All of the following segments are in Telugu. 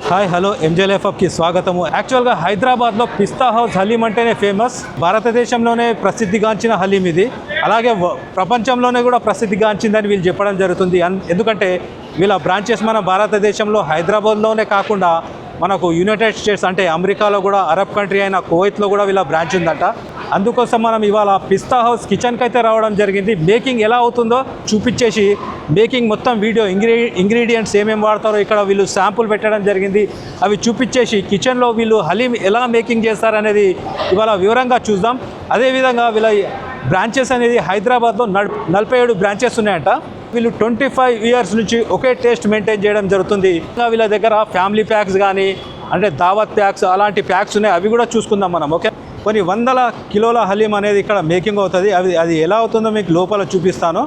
Hi hello ఎంజేఎల్ఎఫ్కి స్వాగతము. యాక్చువల్గా హైదరాబాద్లో పిస్తా హౌస్ హలీం అంటేనే ఫేమస్. భారతదేశంలోనే ప్రసిద్ధిగాంచిన హలీం ఇది. అలాగే ప్రపంచంలోనే కూడా ప్రసిద్ధిగాంచిందని వీళ్ళు చెప్పడం జరుగుతుంది. ఎందుకంటే వీళ్ళ బ్రాంచెస్ మన భారతదేశంలో హైదరాబాద్లోనే కాకుండా మనకు యునైటెడ్ స్టేట్స్ అంటే అమెరికాలో కూడా, అరబ్ కంట్రీ అయిన కువైత్లో కూడా వీళ్ళ బ్రాంచ్ ఉందట. అందుకోసం మనం ఇవాళ పిస్తా హౌస్ కిచెన్కి అయితే రావడం జరిగింది. మేకింగ్ ఎలా అవుతుందో చూపించేసి మేకింగ్ మొత్తం వీడియో ఇంగ్రీడియంట్స్ ఏమేమి వాడతారో ఇక్కడ వీళ్ళు శాంపుల్ పెట్టడం జరిగింది. అవి చూపించేసి కిచెన్లో వీళ్ళు హలీం ఎలా మేకింగ్ చేస్తారనేది ఇవాళ వివరంగా చూద్దాం. అదేవిధంగా వీళ్ళ బ్రాంచెస్ అనేది హైదరాబాద్లో 47 బ్రాంచెస్ ఉన్నాయంట. వీళ్ళు 25 ఇయర్స్ నుంచి ఒకే టేస్ట్ మెయింటైన్ చేయడం జరుగుతుంది. ఇంకా వీళ్ళ దగ్గర ఫ్యామిలీ ప్యాక్స్ కానీ అంటే దావత్ ప్యాక్స్ అలాంటి ప్యాక్స్ ఉన్నాయి. అవి కూడా చూసుకుందాం మనం. ఓకే, కొన్ని వందల కిలోల హలీం అనేది ఇక్కడ మేకింగ్ అవుతుంది. అది ఎలా అవుతుందో మీకు లోపల చూపిస్తాను.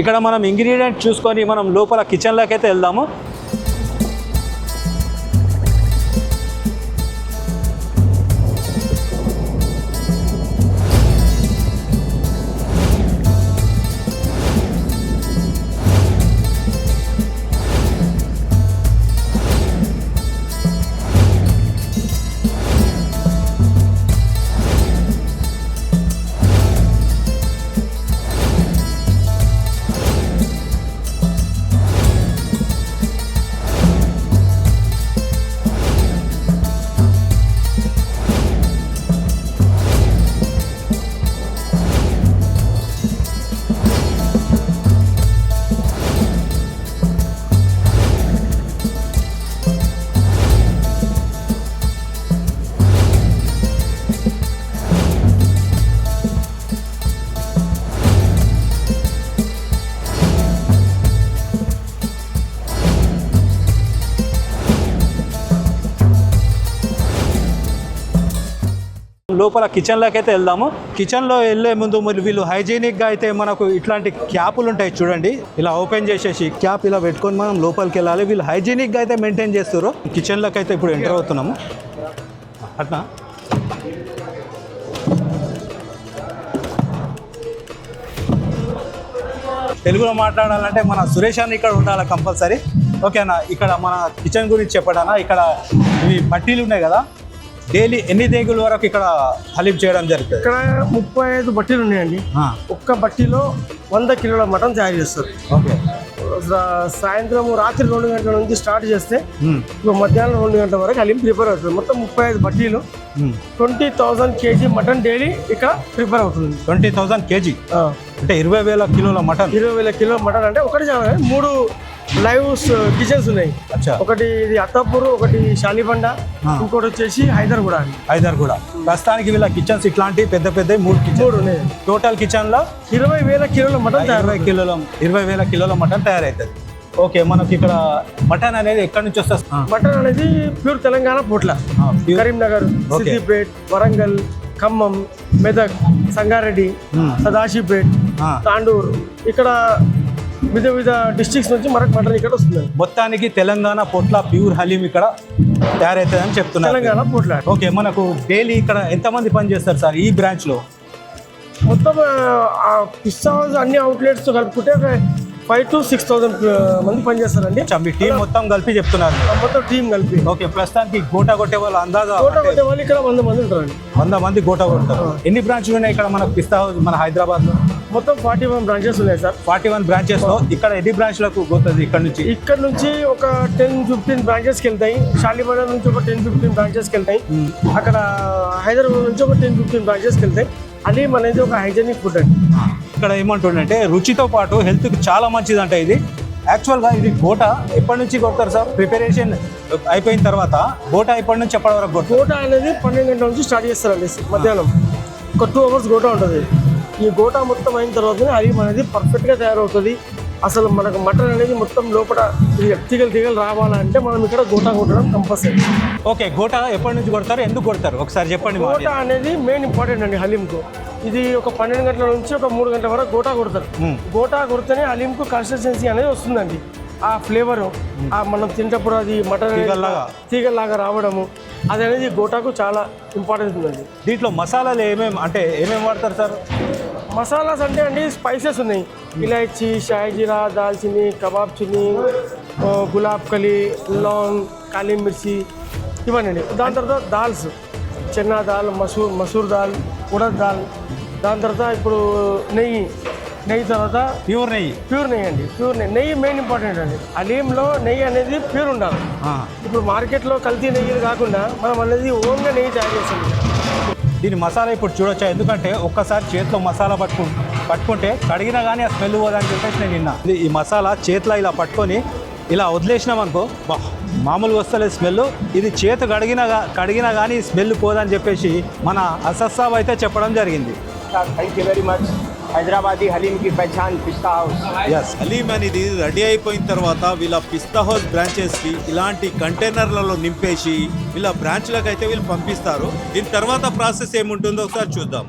ఇక్కడ మనం ఇంగ్రీడియంట్ చూసుకొని మనం లోపల కిచెన్లోకి అయితే వెళ్దాము. లోపల కిచెన్లోకి అయితే వెళ్దాము. కిచెన్లో వెళ్ళే ముందు వీళ్ళు హైజీనిక్గా అయితే మనకు ఇట్లాంటి క్యాపులు ఉంటాయి చూడండి. ఇలా ఓపెన్ చేసేసి క్యాప్ ఇలా పెట్టుకొని మనం లోపలికి వెళ్ళాలి. వీళ్ళు హైజీనిక్గా అయితే మెయింటైన్ చేస్తారు. కిచెన్లోకి అయితే ఇప్పుడు ఎంటర్ అవుతున్నాము. అట్లా తెలుగులో మాట్లాడాలంటే మన సురేష్ అన్న ఇక్కడ ఉండాలి కంపల్సరీ. ఓకేనా, ఇక్కడ మన కిచెన్ గురించి చెప్పడానా. ఇక్కడ ఇవి బట్టీలు ఉన్నాయి కదా, డైలీ ఎన్ని దేగుల వరకు ఇక్కడ హలీం చేయడం జరుగుతుంది? ఇక్కడ 35 బట్టీలు ఉన్నాయండి. ఒక్క బట్టీలో 100 కిలోల మటన్ తయారు చేస్తారు. ఓకే, సాయంత్రం రాత్రి 2 గంటల నుంచి స్టార్ట్ చేస్తే మధ్యాహ్నం 2 గంటల వరకు హలీం ప్రిపేర్ అవుతుంది. మొత్తం 35 బట్టీలు 20,000 కేజీ మటన్ డైలీ ఇక్కడ ప్రిపేర్ అవుతుంది. 20,000 కేజీ అంటే 20,000 కిలోల మటన్. 20,000 కిలోల మటన్ అంటే ఒకటి 3 లైవ్ కిచెన్స్ ఉన్నాయి. ఒకటి ఇది అత్తాపూర్, ఒకటి షాలిబండ, ఇంకోటి వచ్చేసి హైదర్గూడ. ప్రస్తుతానికి వీళ్ళ కిచెన్స్ ఇట్లాంటి పెద్ద 3 ఉన్నాయి. టోటల్ కిచెన్ లో 20,000 కిలోల మటన్ 20,000 కిలోల మటన్ తయారవుతుంది. ఓకే, మనకి ఇక్కడ మటన్ అనేది ఎక్కడి నుంచి వస్తుంది? మటన్ అనేది ప్యూర్ తెలంగాణ పోట్ల, కరీంనగర్, సిద్దిపేట్, వరంగల్, ఖమ్మం, మెదక్, సంగారెడ్డి, సదాశివపేట్, తాండూర్, ఇక్కడ వివిధ డిస్ట్రిక్ట్స్ నుంచి మనకు మటన్ ఇక్కడ వస్తుంది. మొత్తానికి తెలంగాణ పొట్ల ప్యూర్ హలీం ఇక్కడ తయారవుతుంది అని చెప్తున్నారు. తెలంగాణ పొట్ల. ఓకే, మనకు డైలీ ఇక్కడ ఎంతమంది పని చేస్తారు సార్ ఈ బ్రాంచ్ లో? మొత్తం పిస్తా హౌస్ అన్ని అవుట్లెట్స్ కలుపుకుంటే 5,000 to 6,000 మంది పనిచేస్తారండి. మీ టీం మొత్తం కలిపి చెప్తున్నారు? మొత్తం టీం కలిపి. ఓకే, ప్రస్తుతానికి గోటా కొట్టే వాళ్ళు అందాజా కొట్టే వాళ్ళు ఇక్కడ 100 మంది ఉంటారండి. 100 మంది గోటా కొడతారు. ఎన్ని బ్రాంచ్లు ఉన్నాయి ఇక్కడ మనకు పిస్తా హౌస్ మన హైదరాబాద్ లో? మొత్తం 41 బ్రాంచెస్ ఉన్నాయి సార్. 41 బ్రాంచెస్ లో ఇక్కడ ఎన్ని బ్రాంచ్లకు పోతుంది? ఇక్కడ నుంచి ఒక 10-15 బ్రాంచెస్కి వెళ్తాయి. షాలిబండ నుంచి ఒక 10-15 బ్రాంచెస్కి వెళ్తాయి. అక్కడ హైదరాబాద్ నుంచి ఒక 10-15 బ్రాంచెస్కి వెళ్తాయి. అది మనది ఒక హైజీనిక్ ఫుడ్ అండి. ఇక్కడ ఏమంటుండంటే రుచితో పాటు హెల్త్కి చాలా మంచిదంట ఇది. యాక్చువల్గా ఇది గోటా ఎప్పటి నుంచి కొడతారు సార్? ప్రిపరేషన్ అయిపోయిన తర్వాత గోటా ఎప్పటి నుంచి ఎప్పటి వరకు కొడతారు? గోటా అనేది 12 గంటల నుంచి స్టార్ట్ చేస్తారండి. మధ్యాహ్నం ఒక 2 hours గోటా ఉంటుంది. ఈ గోటా మొత్తం అయిన తర్వాతనే హలీం అనేది పర్ఫెక్ట్గా తయారవుతుంది. అసలు మనకు మటన్ అనేది మొత్తం లోపల తీగలు రావాలంటే మనం ఇక్కడ గోటా కొట్టడం కంపల్సరీ. ఓకే, గోటా ఎప్పటి నుంచి కొడతారు, ఎందుకు కొడతారు ఒకసారి చెప్పండి. గోటా అనేది మెయిన్ ఇంపార్టెంట్ అండి హలీంకు. ఇది ఒక 12 గంటల నుంచి ఒక 3 గంటల వరకు గోటా కొడతారు. గోటా కొడితేనే హలీంకు కన్సిస్టెన్సీ అనేది వస్తుందండి. ఆ ఫ్లేవరు మనం తింటప్పుడు అది మటన్ తీగల్లాగా రావడము అది అనేది గోటాకు చాలా ఇంపార్టెన్స్ ఉందండి. దీంట్లో మసాలాలు ఏమేమి వాడతారు సార్? మసాలాస్ అంటే అండి స్పైసెస్ ఉన్నాయి. ఇలాచీ, షాయి జీరా, దాల్చిని, కబాబ్ చిని, గులాబ్ కలి, లాంగ్, కాళీ మిర్చి ఇవన్నీ. దాని తర్వాత దాల్స్, చెన్నా దాల్, మసూర్ దాల్, ఉడద్ దాల్. దాని తర్వాత ఇప్పుడు నెయ్యి తర్వాత ప్యూర్ నెయ్యి అండి. ప్యూర్ నెయ్యి మెయిన్ ఇంపార్టెంట్ అండి. హలీంలో నెయ్యి అనేది ప్యూర్ ఉండాలి. ఇప్పుడు మార్కెట్లో కల్తీ నెయ్యి కాకుండా మనం అనేది ఓన్గా నెయ్యి తయారు చేస్తాం. దీని మసాలా ఇప్పుడు చూడొచ్చా, ఎందుకంటే ఒక్కసారి చేతిలో మసాలా పట్టుకుంటే కడిగినా కానీ ఆ స్మెల్ పోదని చెప్పేసి నేను విన్నా. ఈ మసాలా చేతిలో ఇలా పట్టుకొని ఇలా వదిలేసినాం అనుకో, మామూలుగా వస్తలేదు స్మెల్. ఇది చేతి కడిగినా కానీ స్మెల్ పోదని చెప్పేసి మన అసద్ సాబ్ అయితే చెప్పడం జరిగింది. Thank you very much. Hyderabadi haleem కి పహచాన్ పిస్తా హౌస్. ఎస్, హలీం అనేది రెడీ అయిపోయిన తర్వాత వీళ్ళ పిస్తా హౌస్ బ్రాంచెస్కి ఇలాంటి కంటైనర్లలో నింపేసి వీళ్ళ బ్రాంచ్లకు అయితే వీళ్ళు పంపిస్తారు. దీని తర్వాత ప్రాసెస్ ఏముంటుందో ఒకసారి చూద్దాం.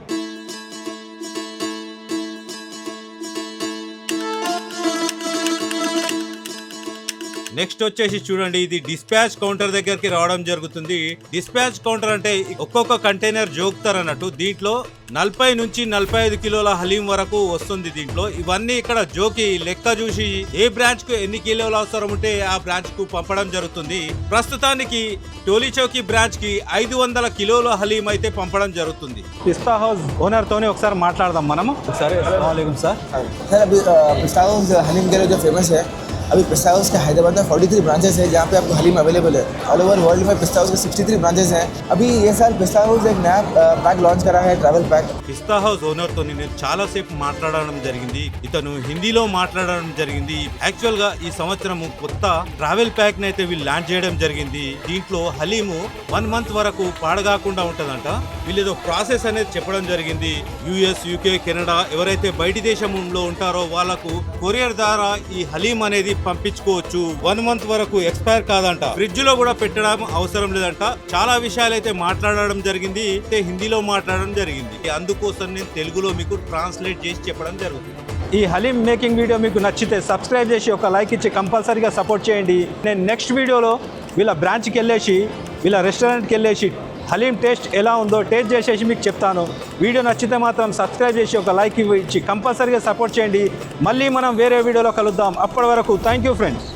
నెక్స్ట్ వచ్చేసి చూడండి, ఇది డిస్పాచ్ కౌంటర్ దగ్గరికి రావడం జరుగుతుంది. డిస్పాచ్ కౌంటర్ అంటే ఒక్కొక్క కంటైనర్ జోకుతారు అన్నట్టు. దీంట్లో 40 నుంచి 45 కిలోల హలీం వరకు వస్తుంది. దీంట్లో ఇవన్నీ ఇక్కడ జోకి లెక్క చూసి ఏ బ్రాంచ్ కు ఎన్ని కిలోలు అవసరం ఉంటే ఆ బ్రాంచ్ కు పంపడం జరుగుతుంది. ప్రస్తుతానికి టోలీ చౌకీ బ్రాంచ్ కి 500 కిలోల హలీం అయితే పంపడం జరుగుతుంది. పిస్తా హౌస్ ఓనర్ తోనే ఒకసారి మాట్లాడదాం మనము. సరే, అస్సలాముఅలైకుం సార్. अभी पिस्ता हाउस हलीम के लिए जो फेमस है, अभी पिस्ता हाउस के हैदराबाद में 43 ब्रांचेस है जहाँ पे आपको हलीम अवेलेबल है. ऑल ओवर वर्ल्ड में पिस्ता हाउस के 63 ब्रांचेस हैं. अभी ये साल पिस्ता हाउस एक नया पैक लॉन्च करा है, ट्रैवल पैक. పిస్తా హౌస్ ఓనర్ తో నేను చాలా సేపు మాట్లాడడం జరిగింది. ఇతను హిందీలో మాట్లాడడం జరిగింది. యాక్చువల్ గా ఈ సంవత్సరం కొత్త ట్రావెల్ ప్యాక్ ని అయితే వీళ్ళు లాంచ్ చేయడం జరిగింది. దీంట్లో హలీము 1 మంత్ వరకు పాడగాకుండా ఉంటదంట. వీళ్ళేదో ప్రాసెస్ అనేది చెప్పడం జరిగింది. యుఎస్, యూకే, కెనడా ఎవరైతే బయటి దేశంలో ఉంటారో వాళ్ళకు కొరియర్ ద్వారా ఈ హలీం అనేది పంపించుకోవచ్చు. 1 మంత్ వరకు ఎక్స్పైర్ కాదంట. ఫ్రిడ్జ్ లో కూడా పెట్టడం అవసరం లేదంట. చాలా విషయాలు అయితే మాట్లాడడం జరిగింది. హిందీలో మాట్లాడడం జరిగింది. అందుకోసం నేను తెలుగులో మీకు ట్రాన్స్లేట్ చేసి చెప్పడం జరుగుతుంది. ఈ హలీం మేకింగ్ వీడియో మీకు నచ్చితే సబ్స్క్రైబ్ చేసి ఒక లైక్ ఇచ్చి కంపల్సరీగా సపోర్ట్ చేయండి. నేను నెక్స్ట్ వీడియోలో వీళ్ళ బ్రాంచ్కి వెళ్ళేసి వీళ్ళ రెస్టారెంట్కి వెళ్ళేసి హలీం టేస్ట్ ఎలా ఉందో టేస్ట్ చేసేసి మీకు చెప్తాను. వీడియో నచ్చితే మాత్రం సబ్స్క్రైబ్ చేసి ఒక లైక్ ఇచ్చి కంపల్సరీగా సపోర్ట్ చేయండి. మళ్ళీ మనం వేరే వీడియోలో కలుద్దాం. అప్పటి వరకు థ్యాంక్ యూ ఫ్రెండ్స్.